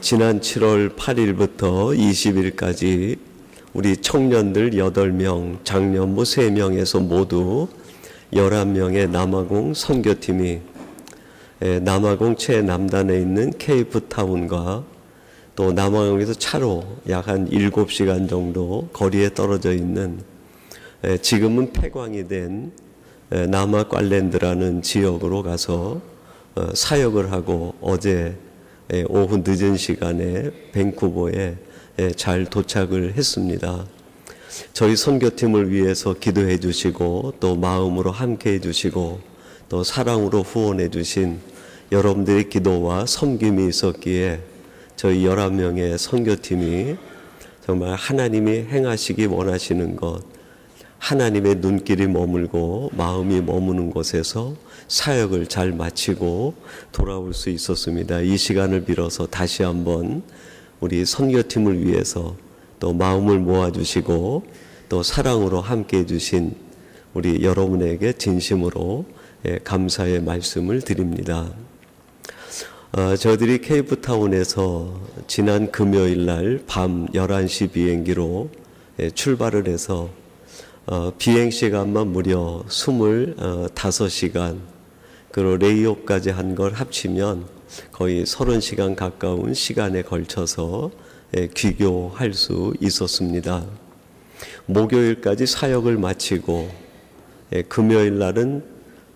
지난 7월 8일부터 20일까지 우리 청년들 8명, 장년부 3명에서 모두 11명의 남아공 선교팀이 남아공 최남단에 있는 케이프타운과 또 남아공에서 차로 약 한 7시간 정도 거리에 떨어져 있는 지금은 폐광이 된 나마꽐랜드라는 지역으로 가서 사역을 하고 어제 오후 늦은 시간에 밴쿠버에 잘 도착을 했습니다. 저희 선교팀을 위해서 기도해 주시고 또 마음으로 함께 해 주시고 또 사랑으로 후원해 주신 여러분들의 기도와 섬김이 있었기에 저희 11명의 선교팀이 정말 하나님이 행하시기 원하시는 것, 하나님의 눈길이 머물고 마음이 머무는 곳에서 사역을 잘 마치고 돌아올 수 있었습니다. 이 시간을 빌어서 다시 한번 우리 선교팀을 위해서 또 마음을 모아주시고 또 사랑으로 함께해 주신 우리 여러분에게 진심으로 감사의 말씀을 드립니다. 저희들이 케이프타운에서 지난 금요일 날 밤 11시 비행기로 출발을 해서 비행시간만 무려 25시간, 그리고 레이오까지 한 걸 합치면 거의 30시간 가까운 시간에 걸쳐서 귀교할 수 있었습니다. 목요일까지 사역을 마치고 금요일 날은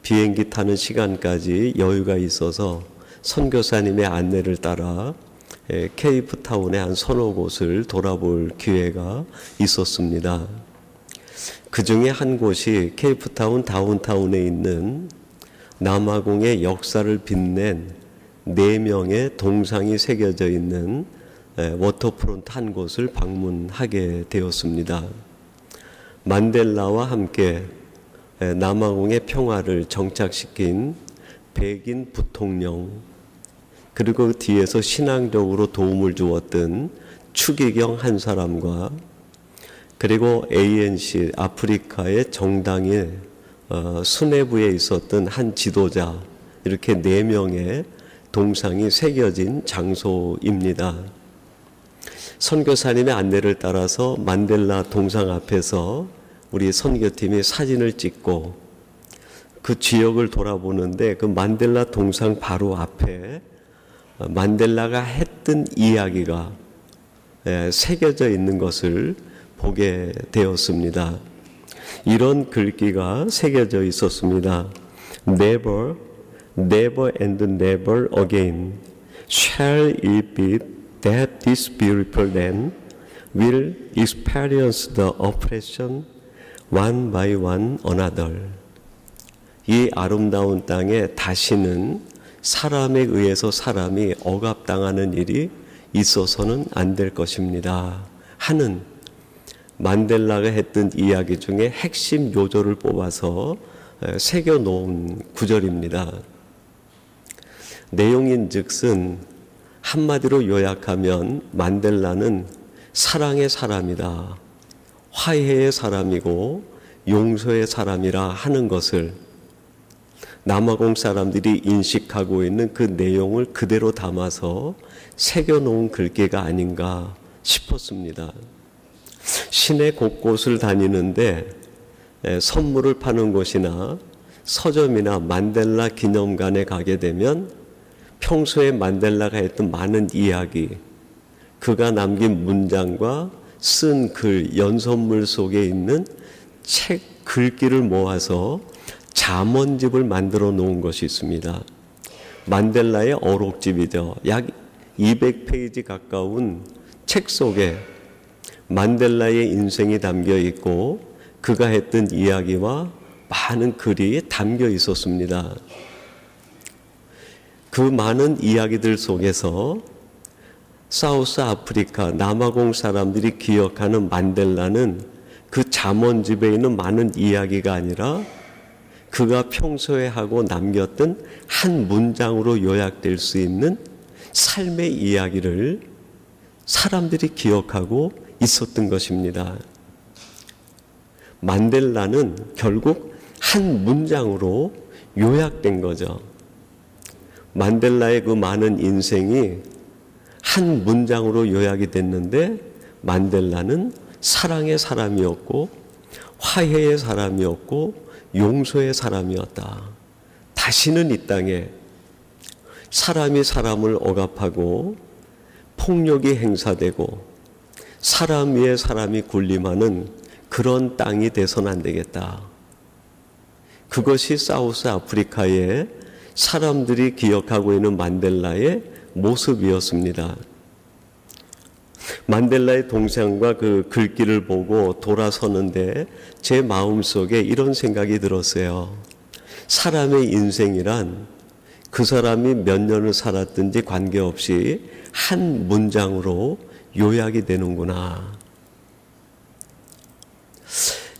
비행기 타는 시간까지 여유가 있어서 선교사님의 안내를 따라 케이프타운의 한 서너 곳을 돌아볼 기회가 있었습니다. 그 중에 한 곳이 케이프타운 다운타운에 있는 남아공의 역사를 빛낸 4명의 동상이 새겨져 있는 워터프론트 한 곳을 방문하게 되었습니다. 만델라와 함께 남아공의 평화를 정착시킨 백인 부통령, 그리고 그 뒤에서 신앙적으로 도움을 주었던 추기경 한 사람과 그리고 ANC 아프리카의 정당의 수뇌부에 있었던 한 지도자, 이렇게 4명의 동상이 새겨진 장소입니다. 선교사님의 안내를 따라서 만델라 동상 앞에서 우리 선교팀이 사진을 찍고 그 지역을 돌아보는데 그 만델라 동상 바로 앞에 만델라가 했던 이야기가 새겨져 있는 것을 보게 되었습니다. 이런 글귀가 새겨져 있었습니다. Never, never and never again shall it be that this beautiful land will experience the oppression one by one another. 이 아름다운 땅에 다시는 사람에 의해서 사람이 억압당하는 일이 있어서는 안 될 것입니다 하는 만델라가 했던 이야기 중에 핵심 요조를 뽑아서 새겨놓은 구절입니다. 내용인즉슨 한마디로 요약하면 만델라는 사랑의 사람이다, 화해의 사람이고 용서의 사람이라 하는 것을 남아공 사람들이 인식하고 있는 그 내용을 그대로 담아서 새겨놓은 글귀가 아닌가 싶었습니다. 시내 곳곳을 다니는데 선물을 파는 곳이나 서점이나 만델라 기념관에 가게 되면 평소에 만델라가 했던 많은 이야기, 그가 남긴 문장과 쓴 글, 연선물 속에 있는 책 글귀를 모아서 잠언집을 만들어 놓은 것이 있습니다. 만델라의 어록집이죠. 약 200페이지 가까운 책 속에 만델라의 인생이 담겨 있고 그가 했던 이야기와 많은 글이 담겨 있었습니다. 그 많은 이야기들 속에서 사우스 아프리카 남아공 사람들이 기억하는 만델라는 그 잠언집에 있는 많은 이야기가 아니라 그가 평소에 하고 남겼던 한 문장으로 요약될 수 있는 삶의 이야기를 사람들이 기억하고 있었던 것입니다. 만델라는 결국 한 문장으로 요약된 거죠. 만델라의 그 많은 인생이 한 문장으로 요약이 됐는데 만델라는 사랑의 사람이었고 화해의 사람이었고 용서의 사람이었다. 다시는 이 땅에 사람이 사람을 억압하고 폭력이 행사되고 사람 위에 사람이 군림하는 그런 땅이 돼서는 안 되겠다. 그것이 사우스 아프리카의 사람들이 기억하고 있는 만델라의 모습이었습니다. 만델라의 동상과 그 글귀를 보고 돌아서는데 제 마음속에 이런 생각이 들었어요. 사람의 인생이란 그 사람이 몇 년을 살았든지 관계없이 한 문장으로 요약이 되는구나.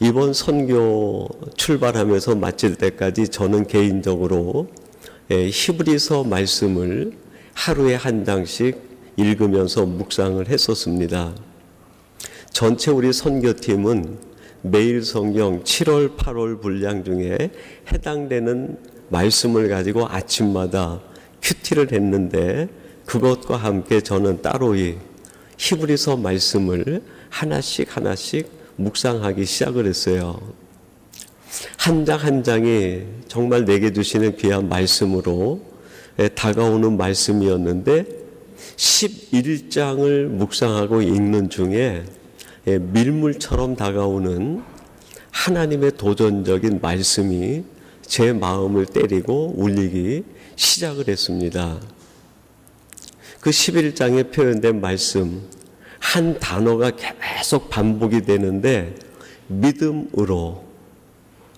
이번 선교 출발하면서 마칠 때까지 저는 개인적으로 히브리서 말씀을 하루에 한 장씩 읽으면서 묵상을 했었습니다. 전체 우리 선교팀은 매일 성경 7월, 8월 분량 중에 해당되는 말씀을 가지고 아침마다 큐티를 했는데 그것과 함께 저는 따로 이 히브리서 말씀을 하나씩 묵상하기 시작을 했어요. 한 장 한 장이 정말 내게 주시는 귀한 말씀으로 다가오는 말씀이었는데 11장을 묵상하고 읽는 중에 밀물처럼 다가오는 하나님의 도전적인 말씀이 제 마음을 때리고 울리기 시작을 했습니다. 그 11장에 표현된 말씀 한 단어가 계속 반복이 되는데 믿음으로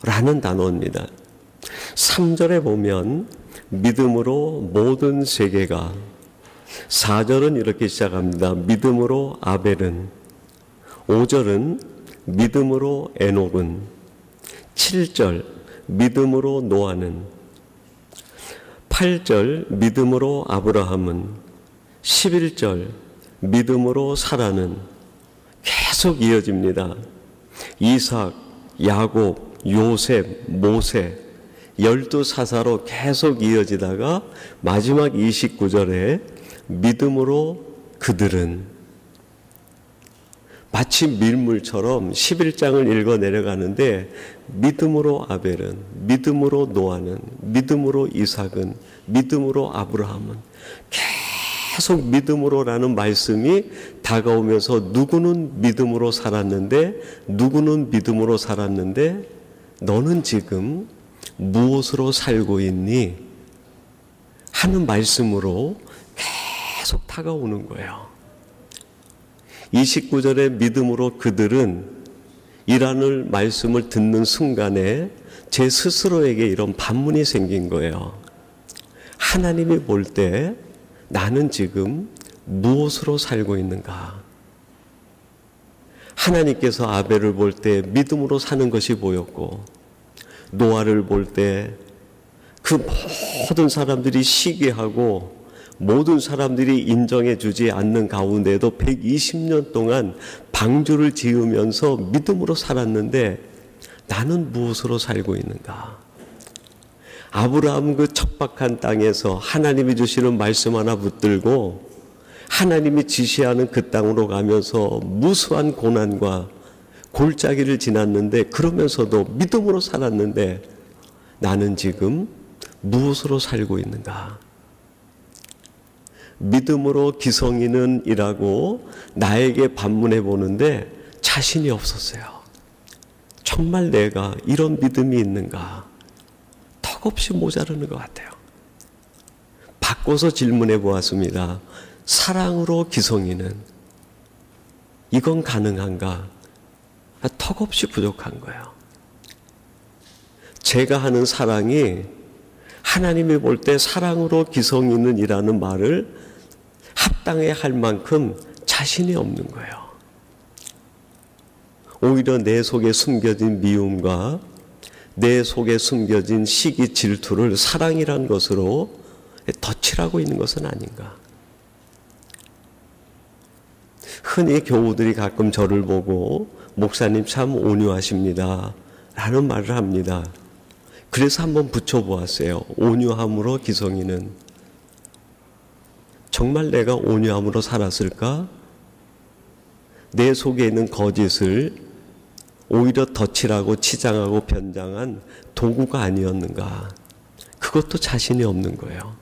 라는 단어입니다. 3절에 보면 믿음으로 모든 세계가, 4절은 이렇게 시작합니다. 믿음으로 아벨은, 5절은 믿음으로 에녹은, 7절 믿음으로 노아는, 8절 믿음으로 아브라함은, 11절 믿음으로 사라는, 계속 이어집니다. 이삭, 야곱, 요셉, 모세 12사사로 계속 이어지다가 마지막 29절에 믿음으로 그들은, 마치 밀물처럼 11장을 읽어 내려가는데 믿음으로 아벨은, 믿음으로 노아는, 믿음으로 이삭은, 믿음으로 아브라함은, 계속 믿음으로라는 말씀이 다가오면서 누구는 믿음으로 살았는데 누구는 믿음으로 살았는데 너는 지금 무엇으로 살고 있니? 하는 말씀으로 계속 다가오는 거예요. 29절의 믿음으로 그들은 이라는 말씀을 듣는 순간에 제 스스로에게 이런 반문이 생긴 거예요. 하나님이 볼 때 나는 지금 무엇으로 살고 있는가? 하나님께서 아벨을 볼 때 믿음으로 사는 것이 보였고, 노아를 볼 때 그 모든 사람들이 시기하고 모든 사람들이 인정해 주지 않는 가운데도 120년 동안 방주를 지으면서 믿음으로 살았는데 나는 무엇으로 살고 있는가? 아브라함 그 척박한 땅에서 하나님이 주시는 말씀 하나 붙들고 하나님이 지시하는 그 땅으로 가면서 무수한 고난과 골짜기를 지났는데 그러면서도 믿음으로 살았는데 나는 지금 무엇으로 살고 있는가? 믿음으로 기성이는 이라고 나에게 반문해 보는데 자신이 없었어요. 정말 내가 이런 믿음이 있는가? 턱없이 모자르는 것 같아요. 바꿔서 질문해 보았습니다. 사랑으로 기성이는 이건 가능한가? 턱없이 부족한 거예요. 제가 하는 사랑이 하나님이 볼 때 사랑으로 기성이는 이라는 말을 합당해 할 만큼 자신이 없는 거예요. 오히려 내 속에 숨겨진 미움과 내 속에 숨겨진 시기 질투를 사랑이란 것으로 덧칠하고 있는 것은 아닌가. 흔히 교우들이 가끔 저를 보고 목사님 참 온유하십니다 라는 말을 합니다. 그래서 한번 붙여보았어요. 온유함으로 기성이는. 정말 내가 온유함으로 살았을까? 내 속에 있는 거짓을 오히려 덧칠하고 치장하고 변장한 도구가 아니었는가? 그것도 자신이 없는 거예요.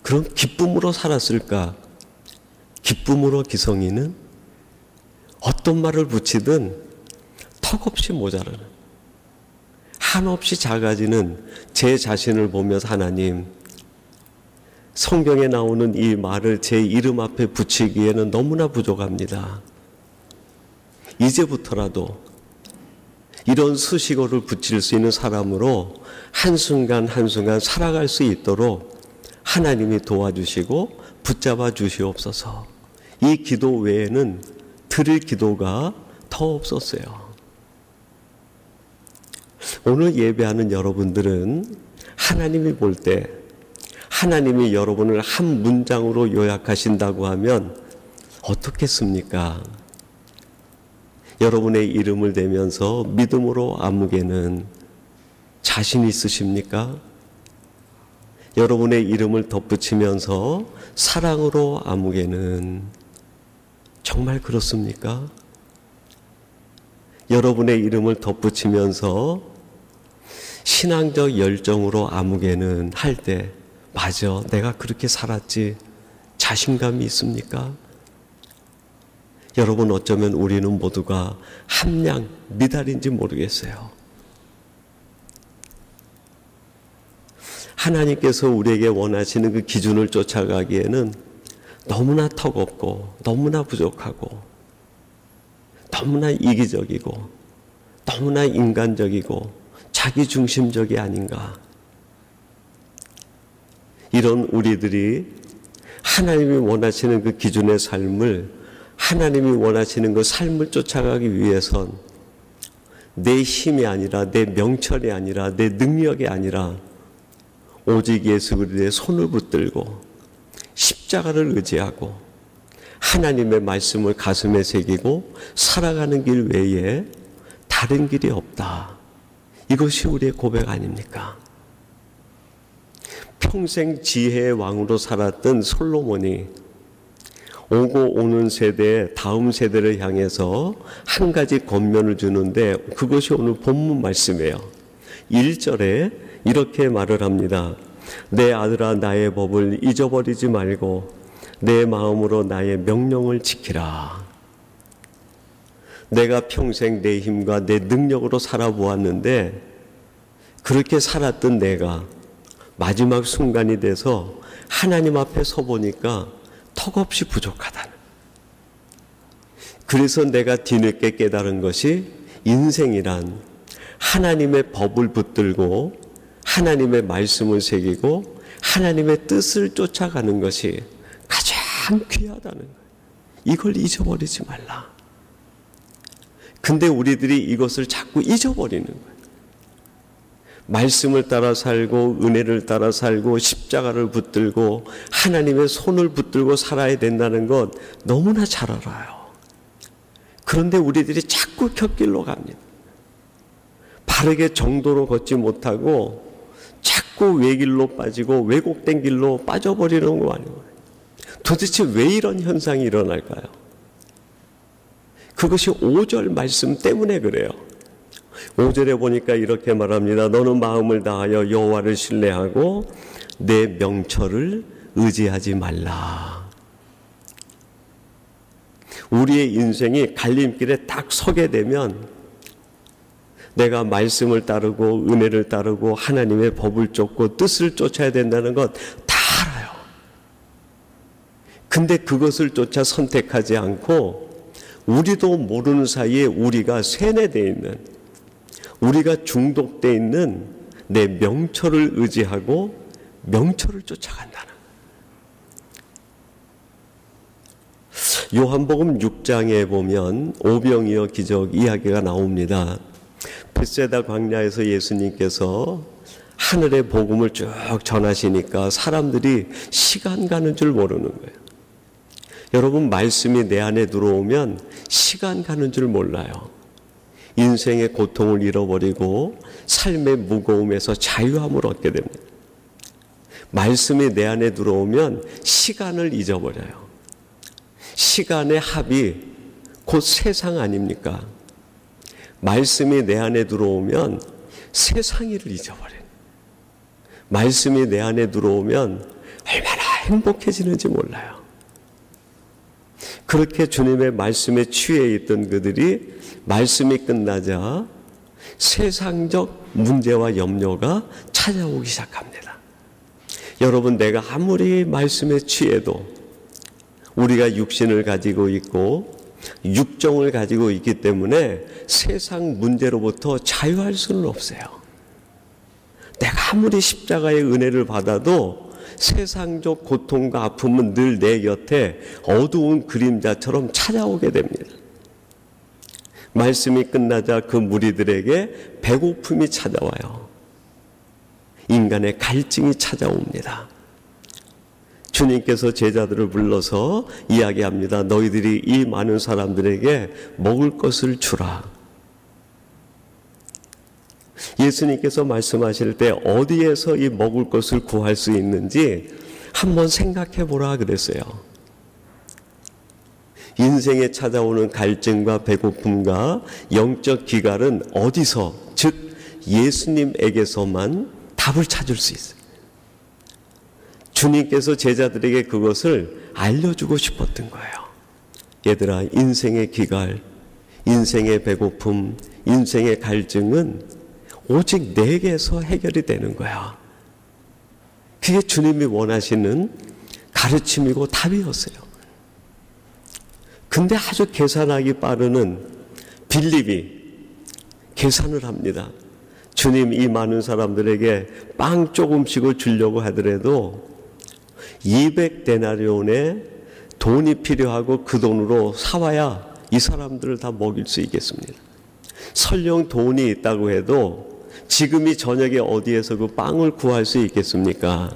그럼 기쁨으로 살았을까? 기쁨으로 기성이는 어떤 말을 붙이든 턱없이 모자라는, 한없이 작아지는 제 자신을 보면서 하나님, 성경에 나오는 이 말을 제 이름 앞에 붙이기에는 너무나 부족합니다. 이제부터라도 이런 수식어를 붙일 수 있는 사람으로 한순간 한순간 살아갈 수 있도록 하나님이 도와주시고 붙잡아 주시옵소서. 이 기도 외에는 드릴 기도가 더 없었어요. 오늘 예배하는 여러분들은 하나님이 볼 때 하나님이 여러분을 한 문장으로 요약하신다고 하면 어떻겠습니까? 여러분의 이름을 대면서 믿음으로 아무개는 자신 있으십니까? 여러분의 이름을 덧붙이면서 사랑으로 아무개는 정말 그렇습니까? 여러분의 이름을 덧붙이면서 신앙적 열정으로 아무개는 할 때 맞아, 내가 그렇게 살았지, 자신감이 있습니까? 여러분, 어쩌면 우리는 모두가 함량 미달인지 모르겠어요. 하나님께서 우리에게 원하시는 그 기준을 쫓아가기에는 너무나 턱없고 너무나 부족하고 너무나 이기적이고 너무나 인간적이고 자기중심적이 아닌가. 이런 우리들이 하나님이 원하시는 그 기준의 삶을, 하나님이 원하시는 그 삶을 쫓아가기 위해선 내 힘이 아니라, 내 명철이 아니라, 내 능력이 아니라 오직 예수 그리스도의 손을 붙들고 십자가를 의지하고 하나님의 말씀을 가슴에 새기고 살아가는 길 외에 다른 길이 없다. 이것이 우리의 고백 아닙니까? 평생 지혜의 왕으로 살았던 솔로몬이 오고 오는 세대, 다음 세대를 향해서 한 가지 권면을 주는데 그것이 오늘 본문 말씀이에요. 1절에 이렇게 말을 합니다. 내 아들아, 나의 법을 잊어버리지 말고 내 마음으로 나의 명령을 지키라. 내가 평생 내 힘과 내 능력으로 살아보았는데 그렇게 살았던 내가 마지막 순간이 돼서 하나님 앞에 서보니까 턱없이 부족하다는. 그래서 내가 뒤늦게 깨달은 것이 인생이란 하나님의 법을 붙들고 하나님의 말씀을 새기고 하나님의 뜻을 쫓아가는 것이 가장 귀하다는 거예요. 이걸 잊어버리지 말라. 근데 우리들이 이것을 자꾸 잊어버리는 거예요. 말씀을 따라 살고 은혜를 따라 살고 십자가를 붙들고 하나님의 손을 붙들고 살아야 된다는 것 너무나 잘 알아요. 그런데 우리들이 자꾸 곁길로 갑니다. 바르게 정도로 걷지 못하고 자꾸 외길로 빠지고 왜곡된 길로 빠져버리는 거 아니에요. 도대체 왜 이런 현상이 일어날까요? 그것이 5절 말씀 때문에 그래요. 5절에 보니까 이렇게 말합니다. 너는 마음을 다하여 여호와를 신뢰하고 내 명철을 의지하지 말라. 우리의 인생이 갈림길에 딱 서게 되면 내가 말씀을 따르고 은혜를 따르고 하나님의 법을 쫓고 뜻을 쫓아야 된다는 것 다 알아요. 근데 그것을 쫓아 선택하지 않고 우리도 모르는 사이에 우리가 세뇌되어 있는, 우리가 중독되어 있는 내 명철을 의지하고 명철을 쫓아간다는 거예요. 요한복음 6장에 보면 오병이어 기적 이야기가 나옵니다. 벳세다 광야에서 예수님께서 하늘의 복음을 쭉 전하시니까 사람들이 시간 가는 줄 모르는 거예요. 여러분, 말씀이 내 안에 들어오면 시간 가는 줄 몰라요. 인생의 고통을 잃어버리고 삶의 무거움에서 자유함을 얻게 됩니다. 말씀이 내 안에 들어오면 시간을 잊어버려요. 시간의 합이 곧 세상 아닙니까? 말씀이 내 안에 들어오면 세상일을 잊어버려요. 말씀이 내 안에 들어오면 얼마나 행복해지는지 몰라요. 그렇게 주님의 말씀에 취해 있던 그들이 말씀이 끝나자 세상적 문제와 염려가 찾아오기 시작합니다. 여러분, 내가 아무리 말씀에 취해도 우리가 육신을 가지고 있고 육정을 가지고 있기 때문에 세상 문제로부터 자유할 수는 없어요. 내가 아무리 십자가의 은혜를 받아도 세상적 고통과 아픔은 늘 내 곁에 어두운 그림자처럼 찾아오게 됩니다. 말씀이 끝나자 그 무리들에게 배고픔이 찾아와요. 인간의 갈증이 찾아옵니다. 주님께서 제자들을 불러서 이야기합니다. 너희들이 이 많은 사람들에게 먹을 것을 주라. 예수님께서 말씀하실 때 어디에서 이 먹을 것을 구할 수 있는지 한번 생각해 보라 그랬어요. 인생에 찾아오는 갈증과 배고픔과 영적 기갈은 어디서, 즉 예수님에게서만 답을 찾을 수 있어요. 주님께서 제자들에게 그것을 알려주고 싶었던 거예요. 얘들아, 인생의 기갈, 인생의 배고픔, 인생의 갈증은 오직 내게서 해결이 되는 거야. 그게 주님이 원하시는 가르침이고 답이었어요. 근데 아주 계산하기 빠르는 빌립이 계산을 합니다. 주님, 이 많은 사람들에게 빵 조금씩을 주려고 하더라도 200데나리온의 돈이 필요하고 그 돈으로 사와야 이 사람들을 다 먹일 수 있겠습니다. 설령 돈이 있다고 해도 지금 이 저녁에 어디에서 그 빵을 구할 수 있겠습니까?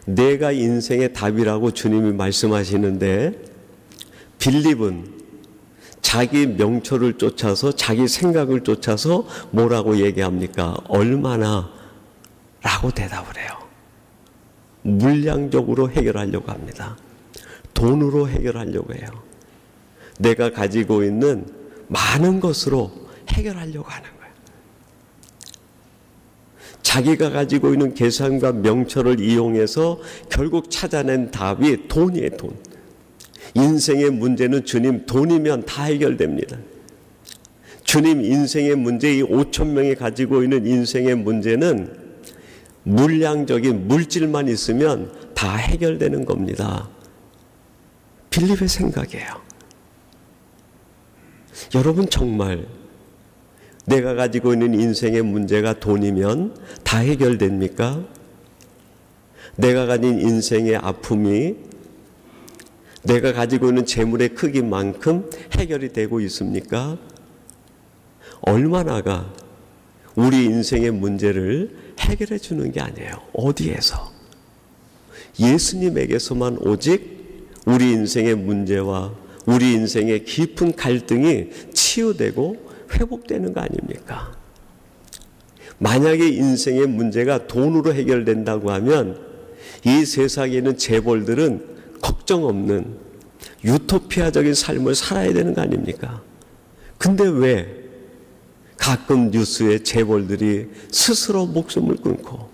내가 인생의 답이라고 주님이 말씀하시는데 빌립은 자기 명철을 쫓아서, 자기 생각을 쫓아서 뭐라고 얘기합니까? 얼마나? 라고 대답을 해요. 물량적으로 해결하려고 합니다. 돈으로 해결하려고 해요. 내가 가지고 있는 많은 것으로 해결하려고 하는 거예요. 자기가 가지고 있는 계산과 명철을 이용해서 결국 찾아낸 답이 돈이에요, 돈. 인생의 문제는 주님 돈이면 다 해결됩니다. 주님, 인생의 문제, 이 5천 명이 가지고 있는 인생의 문제는 물량적인 물질만 있으면 다 해결되는 겁니다. 빌립의 생각이에요. 여러분, 정말 내가 가지고 있는 인생의 문제가 돈이면 다 해결됩니까? 내가 가진 인생의 아픔이 내가 가지고 있는 재물의 크기만큼 해결이 되고 있습니까? 얼마나가 우리 인생의 문제를 해결해 주는 게 아니에요. 어디에서? 예수님에게서만 오직 우리 인생의 문제와 우리 인생의 깊은 갈등이 치유되고 회복되는 거 아닙니까? 만약에 인생의 문제가 돈으로 해결된다고 하면 이 세상에 있는 재벌들은 걱정 없는 유토피아적인 삶을 살아야 되는 거 아닙니까? 근데 왜 가끔 뉴스에 재벌들이 스스로 목숨을 끊고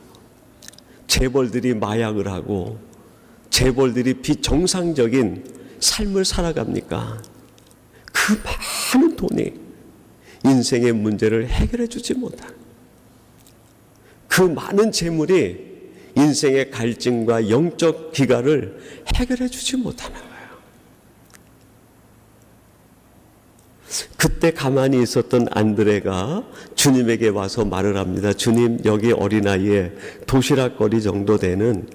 재벌들이 마약을 하고 재벌들이 비정상적인 삶을 살아갑니까? 그 많은 돈이 인생의 문제를 해결해 주지 못한, 그 많은 재물이 인생의 갈증과 영적 기갈을 해결해 주지 못하는 거예요. 그때 가만히 있었던 안드레가 주님에게 와서 말을 합니다. 주님, 여기 어린아이에 도시락거리 정도 되는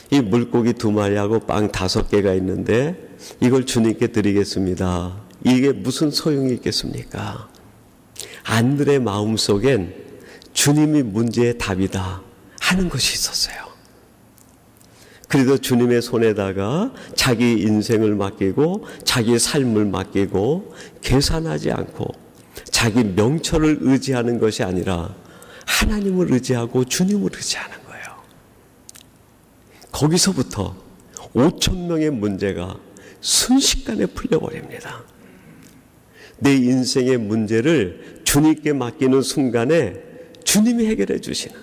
이 물고기 2마리하고 빵 5개가 있는데 이걸 주님께 드리겠습니다. 이게 무슨 소용이 있겠습니까? 안드레 마음속엔 주님이 문제의 답이다 하는 것이 있었어요. 그래도 주님의 손에다가 자기 인생을 맡기고 자기 삶을 맡기고 계산하지 않고 자기 명철을 의지하는 것이 아니라 하나님을 의지하고 주님을 의지하는 거예요. 거기서부터 5천 명의 문제가 순식간에 풀려버립니다. 내 인생의 문제를 주님께 맡기는 순간에 주님이 해결해 주시는,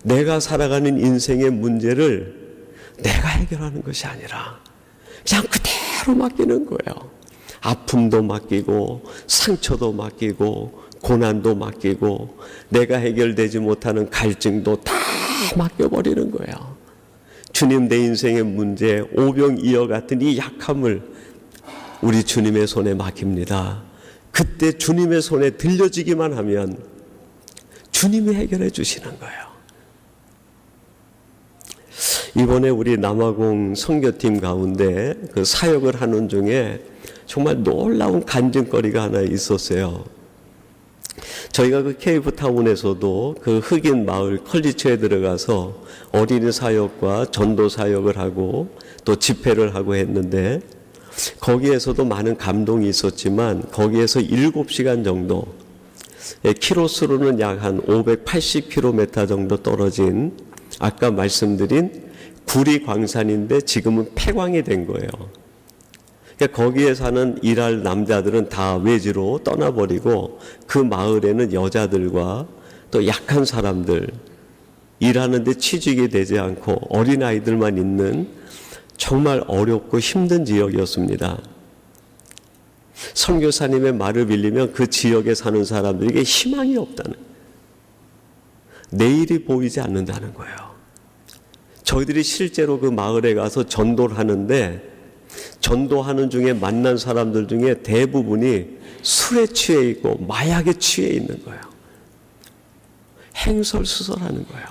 내가 살아가는 인생의 문제를 내가 해결하는 것이 아니라 그냥 그대로 맡기는 거예요. 아픔도 맡기고 상처도 맡기고 고난도 맡기고 내가 해결되지 못하는 갈증도 다 맡겨버리는 거예요. 주님, 내 인생의 문제, 오병이어 같은 이 약함을 우리 주님의 손에 맡깁니다. 그때 주님의 손에 들려지기만 하면 주님이 해결해 주시는 거예요. 이번에 우리 남아공 선교팀 가운데 그 사역을 하는 중에 정말 놀라운 간증거리가 하나 있었어요. 저희가 그 케이프타운에서도 그 흑인 마을 컬리처에 들어가서 어린이 사역과 전도 사역을 하고 또 집회를 하고 했는데, 거기에서도 많은 감동이 있었지만 거기에서 7시간 정도, 키로수로는 약 한 580km 정도 떨어진 아까 말씀드린 구리 광산인데 지금은 폐광이 된 거예요. 그러니까 거기에 사는 일할 남자들은 다 외지로 떠나버리고 그 마을에는 여자들과 또 약한 사람들, 일하는데 취직이 되지 않고 어린아이들만 있는 정말 어렵고 힘든 지역이었습니다. 선교사님의 말을 빌리면 그 지역에 사는 사람들에게 희망이 없다는, 내일이 보이지 않는다는 거예요. 저희들이 실제로 그 마을에 가서 전도를 하는데, 전도하는 중에 만난 사람들 중에 대부분이 술에 취해 있고 마약에 취해 있는 거예요. 행설수설하는 거예요.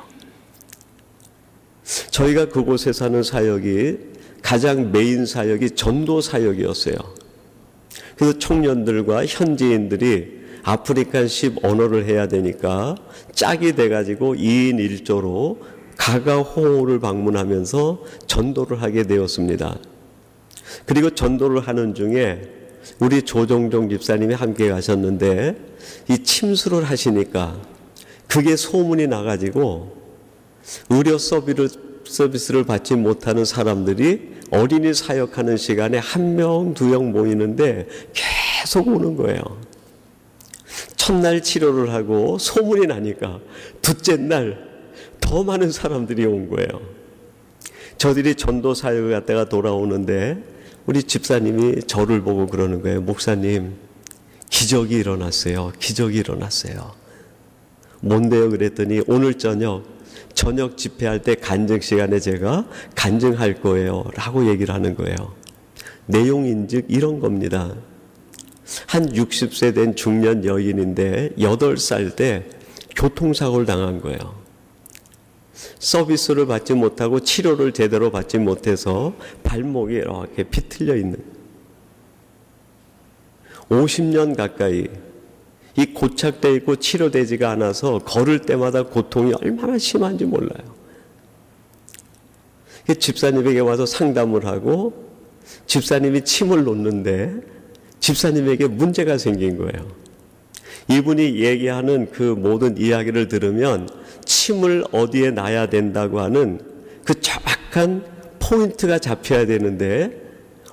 저희가 그곳에 사는 사역이 가장 메인 사역이 전도 사역이었어요. 그래서 청년들과 현지인들이 아프리칸식 언어를 해야 되니까 짝이 돼가지고 2인 1조로 가가호를 방문하면서 전도를 하게 되었습니다. 그리고 전도를 하는 중에 우리 조정종 집사님이 함께 가셨는데, 이 침수를 하시니까 그게 소문이 나가지고 의료 서비스를 받지 못하는 사람들이 어린이 사역하는 시간에 1명, 2명 모이는데 계속 오는 거예요. 첫날 치료를 하고 소문이 나니까 둘째 날 더 많은 사람들이 온 거예요. 저들이 전도 사역을 갔다가 돌아오는데 우리 집사님이 저를 보고 그러는 거예요. 목사님, 기적이 일어났어요. 기적이 일어났어요. 뭔데요? 그랬더니 오늘 저녁 집회할 때 간증 시간에 제가 간증할 거예요 라고 얘기를 하는 거예요. 내용인즉 이런 겁니다. 한 60세 된 중년 여인인데 8살 때 교통사고를 당한 거예요. 서비스를 받지 못하고 치료를 제대로 받지 못해서 발목이 이렇게 비틀려 있는, 50년 가까이 이 고착되어 있고 치료되지가 않아서 걸을 때마다 고통이 얼마나 심한지 몰라요. 집사님에게 와서 상담을 하고 집사님이 침을 놓는데 집사님에게 문제가 생긴 거예요. 이분이 얘기하는 그 모든 이야기를 들으면 침을 어디에 놔야 된다고 하는 그 정확한 포인트가 잡혀야 되는데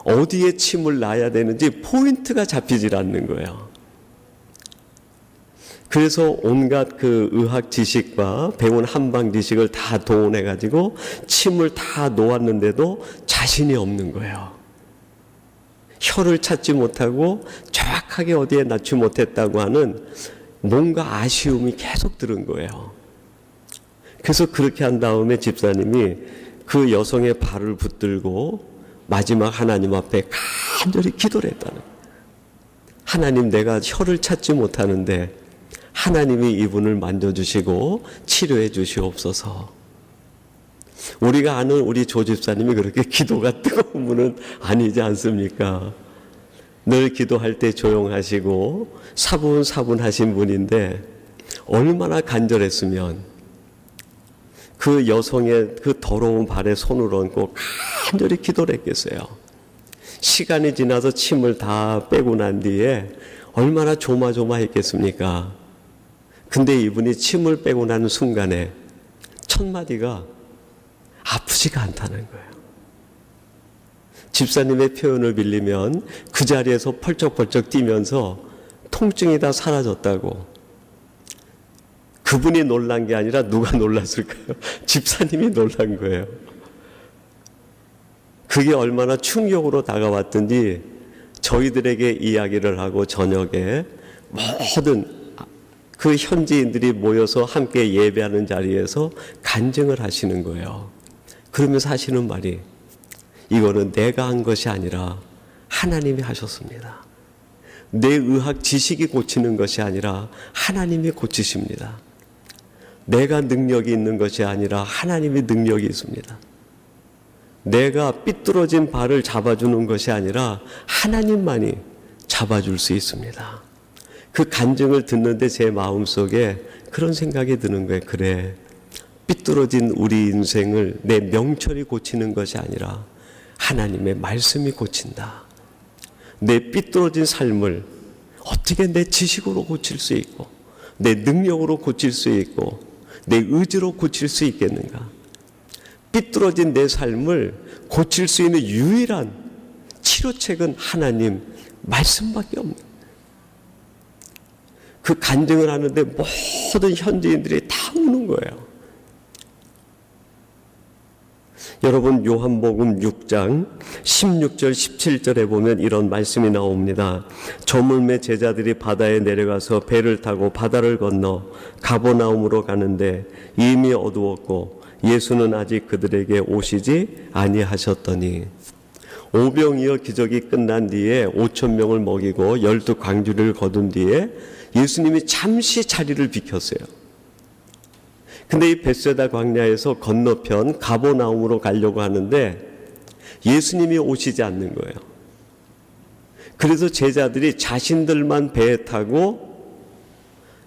어디에 침을 놔야 되는지 포인트가 잡히질 않는 거예요. 그래서 온갖 그 의학 지식과 배운 한방 지식을 다 동원해 가지고 침을 다 놓았는데도 자신이 없는 거예요. 혀를 찾지 못하고 정확하게 어디에 놔지 못했다고 하는 뭔가 아쉬움이 계속 들은 거예요. 그래서 그렇게 한 다음에 집사님이 그 여성의 발을 붙들고 마지막 하나님 앞에 간절히 기도를 했다는 거예요. 하나님, 내가 혀를 찾지 못하는데 하나님이 이분을 만져주시고 치료해 주시옵소서. 우리가 아는 우리 조 집사님이 그렇게 기도가 뜨거운 분은 아니지 않습니까? 늘 기도할 때 조용하시고 사분사분하신 분인데 얼마나 간절했으면 그 여성의 그 더러운 발에 손을 얹고 간절히 기도를 했겠어요. 시간이 지나서 침을 다 빼고 난 뒤에 얼마나 조마조마했겠습니까? 근데 이분이 침을 빼고 나는 순간에 첫 마디가 아프지가 않다는 거예요. 집사님의 표현을 빌리면 그 자리에서 펄쩍펄쩍 뛰면서 통증이 다 사라졌다고. 그분이 놀란 게 아니라 누가 놀랐을까요? 집사님이 놀란 거예요. 그게 얼마나 충격으로 다가왔든지 저희들에게 이야기를 하고 저녁에 모든 그 현지인들이 모여서 함께 예배하는 자리에서 간증을 하시는 거예요. 그러면서 하시는 말이, 이거는 내가 한 것이 아니라 하나님이 하셨습니다. 내 의학 지식이 고치는 것이 아니라 하나님이 고치십니다. 내가 능력이 있는 것이 아니라 하나님이 능력이 있습니다. 내가 삐뚤어진 발을 잡아주는 것이 아니라 하나님만이 잡아줄 수 있습니다. 그 간증을 듣는데 제 마음속에 그런 생각이 드는 거예요. 그래, 삐뚤어진 우리 인생을 내 명철이 고치는 것이 아니라 하나님의 말씀이 고친다. 내 삐뚤어진 삶을 어떻게 내 지식으로 고칠 수 있고 내 능력으로 고칠 수 있고 내 의지로 고칠 수 있겠는가? 삐뚤어진 내 삶을 고칠 수 있는 유일한 치료책은 하나님 말씀밖에 없는 거예요. 그 간증을 하는데 모든 현지인들이 다 우는 거예요. 여러분, 요한복음 6장 16절 17절에 보면 이런 말씀이 나옵니다. 저물매 제자들이 바다에 내려가서 배를 타고 바다를 건너 가버나움으로 가는데 이미 어두웠고 예수는 아직 그들에게 오시지 아니하셨더니, 오병이어 기적이 끝난 뒤에 5,000명을 먹이고 12광주리를 거둔 뒤에 예수님이 잠시 자리를 비켰어요. 근데 이 벳세다 광야에서 건너편 가버나움으로 가려고 하는데 예수님이 오시지 않는 거예요. 그래서 제자들이 자신들만 배에 타고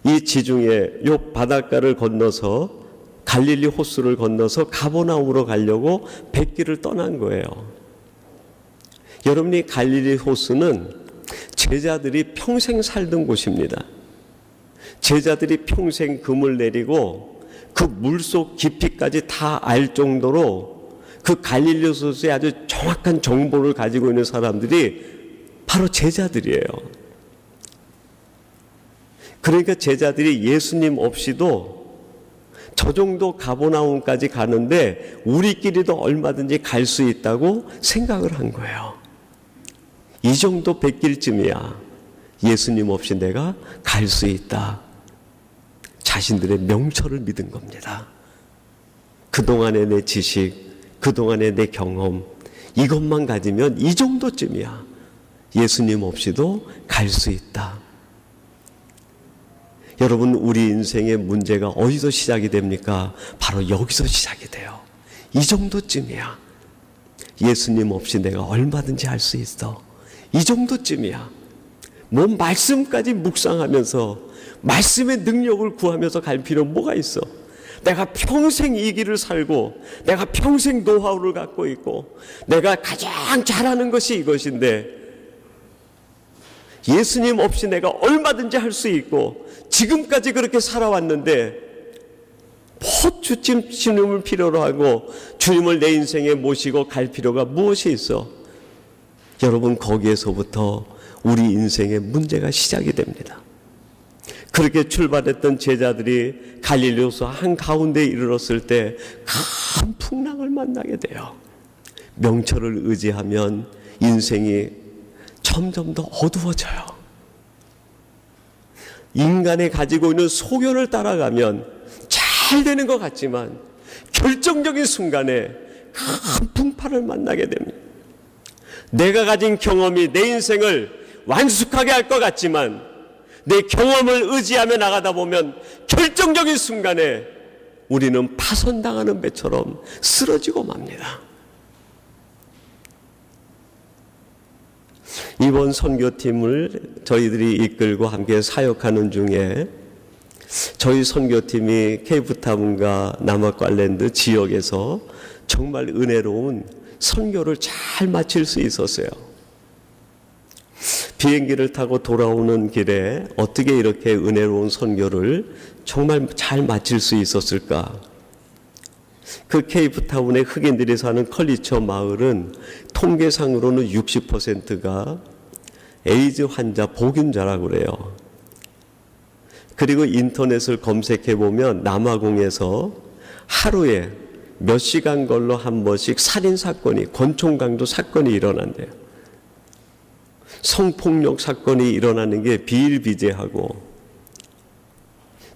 이 지중해 요 바닷가를 건너서 갈릴리 호수를 건너서 가버나움으로 가려고 뱃길을 떠난 거예요. 여러분이 갈릴리 호수는 제자들이 평생 살던 곳입니다. 제자들이 평생 금을 내리고 그 물속 깊이까지 다 알 정도로 그 갈릴리 호수에 아주 정확한 정보를 가지고 있는 사람들이 바로 제자들이에요. 그러니까 제자들이 예수님 없이도 저 정도 가버나움까지 가는데 우리끼리도 얼마든지 갈 수 있다고 생각을 한 거예요. 이 정도 뱃길쯤이야 예수님 없이 내가 갈 수 있다. 자신들의 명철을 믿은 겁니다. 그동안의 내 지식, 그동안의 내 경험, 이것만 가지면 이 정도쯤이야 예수님 없이도 갈 수 있다. 여러분, 우리 인생의 문제가 어디서 시작이 됩니까? 바로 여기서 시작이 돼요. 이 정도쯤이야 예수님 없이 내가 얼마든지 할 수 있어. 이 정도쯤이야. 뭐 말씀까지 묵상하면서 말씀의 능력을 구하면서 갈 필요는 뭐가 있어? 내가 평생 이 길을 살고 내가 평생 노하우를 갖고 있고 내가 가장 잘하는 것이 이것인데 예수님 없이 내가 얼마든지 할 수 있고 지금까지 그렇게 살아왔는데 뭐 주님을 필요로 하고 주님을 내 인생에 모시고 갈 필요가 무엇이 있어? 여러분, 거기에서부터 우리 인생의 문제가 시작이 됩니다. 그렇게 출발했던 제자들이 갈릴리 호수 한가운데에 이르렀을 때 큰 풍랑을 만나게 돼요. 명철을 의지하면 인생이 점점 더 어두워져요. 인간이 가지고 있는 소견을 따라가면 잘 되는 것 같지만 결정적인 순간에 큰 풍파를 만나게 됩니다. 내가 가진 경험이 내 인생을 완숙하게 할 것 같지만 내 경험을 의지하며 나가다 보면 결정적인 순간에 우리는 파손당하는 배처럼 쓰러지고 맙니다. 이번 선교팀을 저희들이 이끌고 함께 사역하는 중에 저희 선교팀이 케이프타운과 남아과일랜드 지역에서 정말 은혜로운 선교를 잘 마칠 수 있었어요. 비행기를 타고 돌아오는 길에 어떻게 이렇게 은혜로운 선교를 정말 잘 마칠 수 있었을까? 그 케이프타운의 흑인들이 사는 컬리처 마을은 통계상으로는 60%가 에이즈 환자 복균자라고 그래요. 그리고 인터넷을 검색해 보면 남아공에서 하루에 몇 시간 걸러 한 번씩 살인사건이, 권총강도 사건이 일어난대요. 성폭력 사건이 일어나는 게 비일비재하고,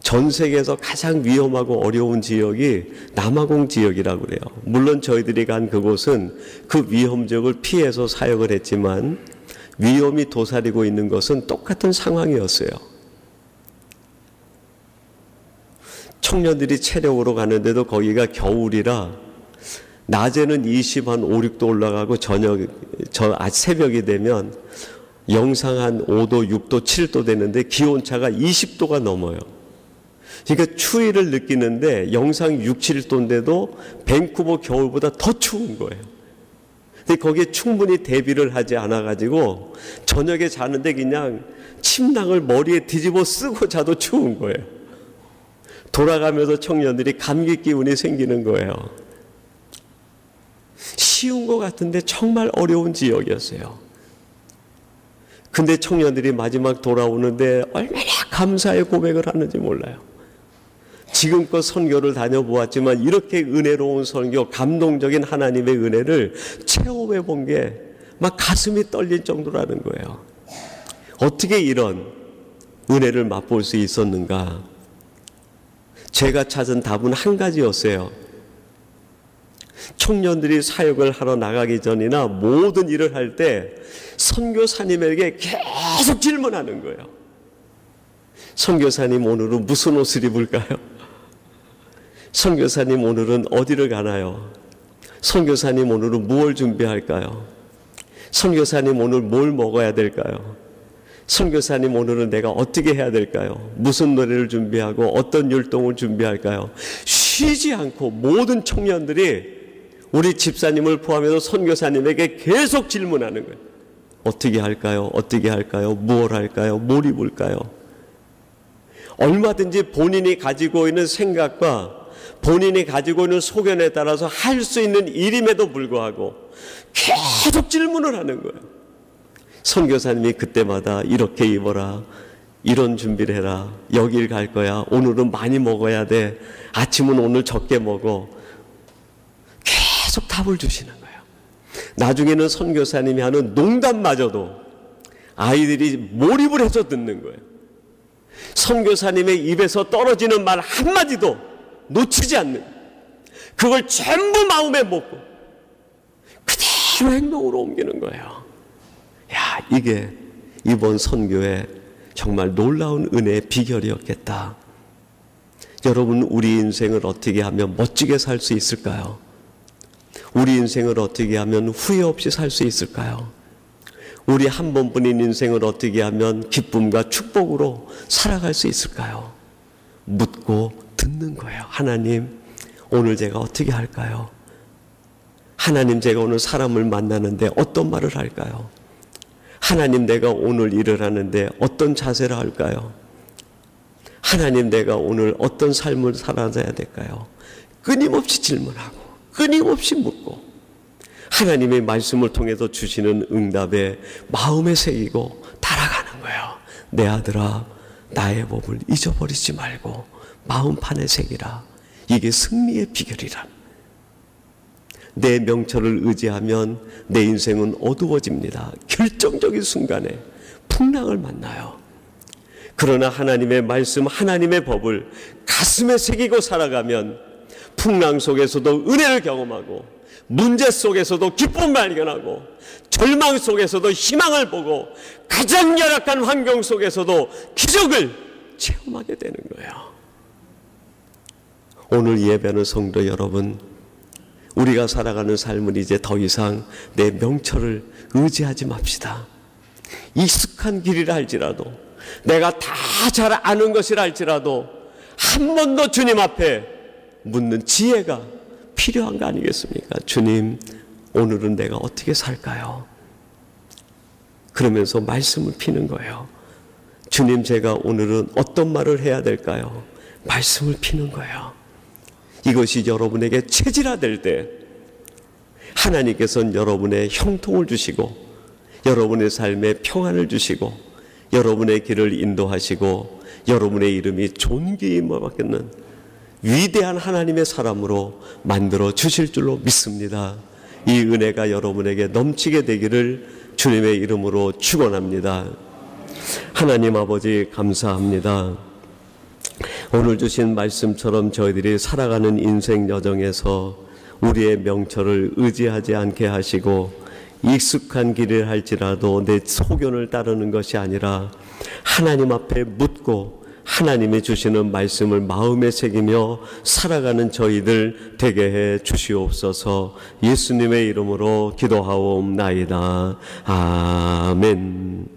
전 세계에서 가장 위험하고 어려운 지역이 남아공 지역이라고 그래요. 물론 저희들이 간 그곳은 그 위험 지역을 피해서 사역을 했지만 위험이 도사리고 있는 것은 똑같은 상황이었어요. 청년들이 체력으로 가는데도 거기가 겨울이라 낮에는 20한 5, 6도 올라가고 새벽이 되면 영상 한 5도, 6도, 7도 되는데 기온차가 20도가 넘어요. 그러니까 추위를 느끼는데 영상 6, 7도인데도 밴쿠버 겨울보다 더 추운 거예요. 근데 거기에 충분히 대비를 하지 않아가지고 저녁에 자는데 그냥 침낭을 머리에 뒤집어 쓰고 자도 추운 거예요. 돌아가면서 청년들이 감기 기운이 생기는 거예요. 쉬운 것 같은데 정말 어려운 지역이었어요. 근데 청년들이 마지막 돌아오는데 얼마나 감사의 고백을 하는지 몰라요. 지금껏 선교를 다녀보았지만 이렇게 은혜로운 선교, 감동적인 하나님의 은혜를 체험해 본 게 막 가슴이 떨릴 정도라는 거예요. 어떻게 이런 은혜를 맛볼 수 있었는가? 제가 찾은 답은 한 가지였어요. 청년들이 사역을 하러 나가기 전이나 모든 일을 할 때 선교사님에게 계속 질문하는 거예요. 선교사님, 오늘은 무슨 옷을 입을까요? 선교사님, 오늘은 어디를 가나요? 선교사님, 오늘은 무엇을 준비할까요? 선교사님, 오늘 뭘 먹어야 될까요? 선교사님, 오늘은 내가 어떻게 해야 될까요? 무슨 노래를 준비하고 어떤 율동을 준비할까요? 쉬지 않고 모든 청년들이 우리 집사님을 포함해서 선교사님에게 계속 질문하는 거예요. 어떻게 할까요? 어떻게 할까요? 무엇 할까요? 뭘 입을까요? 얼마든지 본인이 가지고 있는 생각과 본인이 가지고 있는 소견에 따라서 할 수 있는 일임에도 불구하고 계속 질문을 하는 거예요. 선교사님이 그때마다 이렇게 입어라, 이런 준비를 해라, 여길 갈 거야, 오늘은 많이 먹어야 돼, 아침은 오늘 적게 먹어, 계속 답을 주시는 거예요. 나중에는 선교사님이 하는 농담마저도 아이들이 몰입을 해서 듣는 거예요. 선교사님의 입에서 떨어지는 말 한마디도 놓치지 않는, 그걸 전부 마음에 먹고 그대로 행동으로 옮기는 거예요. 야, 이게 이번 선교의 정말 놀라운 은혜의 비결이었겠다. 여러분, 우리 인생을 어떻게 하면 멋지게 살 수 있을까요? 우리 인생을 어떻게 하면 후회 없이 살 수 있을까요? 우리 한 번뿐인 인생을 어떻게 하면 기쁨과 축복으로 살아갈 수 있을까요? 묻고 듣는 거예요. 하나님, 오늘 제가 어떻게 할까요? 하나님, 제가 오늘 사람을 만나는데 어떤 말을 할까요? 하나님, 내가 오늘 일을 하는데 어떤 자세를 할까요? 하나님, 내가 오늘 어떤 삶을 살아야 될까요? 끊임없이 질문하고 끊임없이 묻고 하나님의 말씀을 통해서 주시는 응답에 마음에 새기고 따라가는 거예요. 내 아들아, 나의 법을 잊어버리지 말고 마음판에 새기라. 이게 승리의 비결이라. 내 명철을 의지하면 내 인생은 어두워집니다. 결정적인 순간에 풍랑을 만나요. 그러나 하나님의 말씀, 하나님의 법을 가슴에 새기고 살아가면 풍랑 속에서도 은혜를 경험하고, 문제 속에서도 기쁨을 발견하고, 절망 속에서도 희망을 보고, 가장 열악한 환경 속에서도 기적을 체험하게 되는 거예요. 오늘 예배하는 성도 여러분, 우리가 살아가는 삶은 이제 더 이상 내 명철을 의지하지 맙시다. 익숙한 길이라 할지라도, 내가 다 잘 아는 것이라 할지라도 한 번 더 주님 앞에 묻는 지혜가 필요한 거 아니겠습니까? 주님, 오늘은 내가 어떻게 살까요? 그러면서 말씀을 피는 거예요. 주님, 제가 오늘은 어떤 말을 해야 될까요? 말씀을 피는 거예요. 이것이 여러분에게 체질화될 때 하나님께서는 여러분의 형통을 주시고 여러분의 삶에 평안을 주시고 여러분의 길을 인도하시고 여러분의 이름이 존귀히 받는 위대한 하나님의 사람으로 만들어 주실 줄로 믿습니다. 이 은혜가 여러분에게 넘치게 되기를 주님의 이름으로 축원합니다. 하나님 아버지, 감사합니다. 오늘 주신 말씀처럼 저희들이 살아가는 인생 여정에서 우리의 명철을 의지하지 않게 하시고 익숙한 길을 할지라도 내 소견을 따르는 것이 아니라 하나님 앞에 묻고 하나님이 주시는 말씀을 마음에 새기며 살아가는 저희들 되게 해 주시옵소서. 예수님의 이름으로 기도하옵나이다. 아멘.